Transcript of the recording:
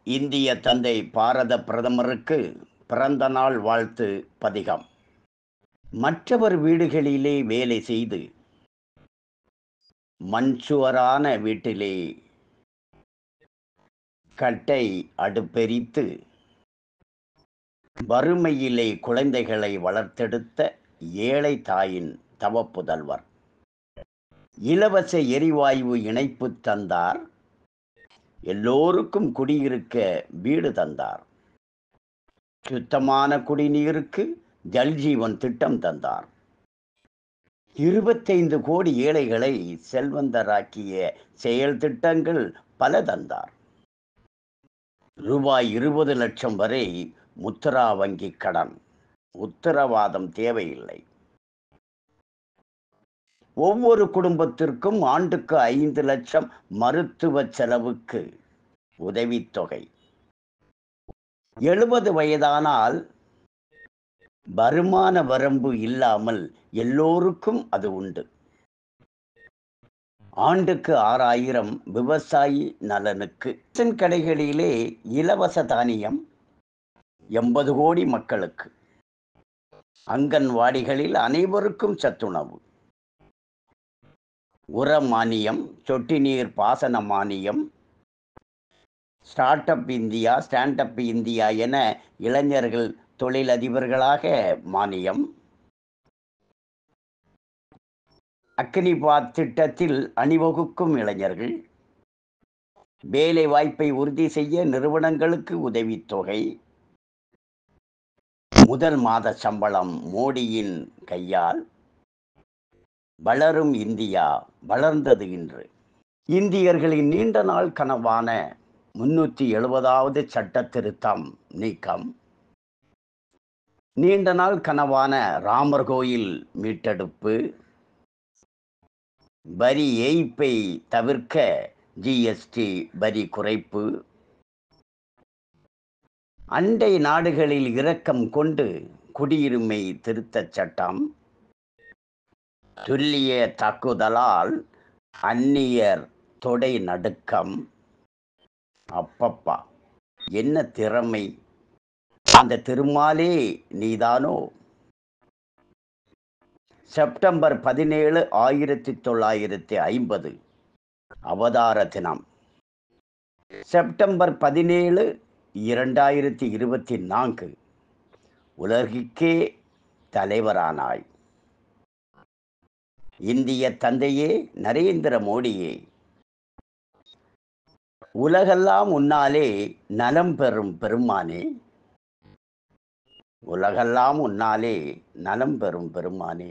இந்திய தந்தை பாரத பிரதமருக்கு பிறந்த நாள் வாழ்த்து பதிகம். மற்றவர் வீடுகளிலே வேலை செய்து மண்சுவரான வீட்டிலே கட்டை அடுப்பெரித்து வறுமையிலே குழந்தைகளை வளர்த்தெடுத்த ஏழை தாயின் தவப்புதல்வர். இலவச எரிவாயு இணைப்பு தந்தார், எல்லோருக்கும் குடியிருக்க வீடு தந்தார். சுத்தமான குடிநீருக்கு ஜல்ஜீவன் திட்டம் தந்தார். 25 கோடி ஏழைகளை செல்வந்தராக்கிய செயல் திட்டங்கள் பல தந்தார். ரூபாய் 20 லட்சம் வரை முத்ரா வங்கி கடன், உத்தரவாதம் தேவையில்லை. ஒவ்வொரு குடும்பத்திற்கும் ஆண்டுக்கு 5 லட்சம் மருத்துவ செலவுக்கு உதவித்தொகை. 70 வயதானால் வருமான வரம்பு இல்லாமல் எல்லோருக்கும் அது உண்டு. ஆண்டுக்கு 6000 விவசாயி நலனுக்கு. ரேஷன் கடைகளிலே இலவச தானியம் 80 கோடி மக்களுக்கு. அங்கன்வாடிகளில் அனைவருக்கும் சத்துணவு. உர மானியம், சொட்டு நீர் பாசன மானியம், ஸ்டார்ட் அப் இந்தியா என இளைஞர்கள் தொழிலதிபர்களாக மானியம். அக்னிபாத் திட்டத்தில் அணிவகுக்கும் இளைஞர்கள். வேலை வாய்ப்பை உறுதி செய்ய நிறுவனங்களுக்கு உதவித்தொகை. முதல் மாத சம்பளம் மோடியின் கையால். வளரும் இந்தியா வளர்ந்தது இன்று. இந்தியர்களின் நீண்ட நாள் கனவான 370வது சட்ட திருத்தம் நீக்கம். நீண்ட நாள் கனவான ராமர் கோயில் மீட்டெடுப்பு. வரி ஏய்ப்பை தவிர்க்க ஜிஎஸ்டி வரி குறைப்பு. அண்டை நாடுகளில் இரக்கம் கொண்டு குடியுரிமை திருத்தச் சட்டம். துல்லிய தாக்குதலால் அந்நியர் தொடை நடுக்கம். அப்பப்பா, என்ன திறமை! அந்த திருமாலே நீதானோ? செப்டம்பர் 17, 1950 அவதார தினம். செப்டம்பர் 17, 2024 உலகிற்கே தலைவரானாய். இந்திய தந்தையே நரேந்திர மோடியே, உலகெல்லாம் உன்னாலே நலம் பெறும் பெருமானே. உலகெல்லாம் உன்னாலே நலம் பெறும் பெருமானே.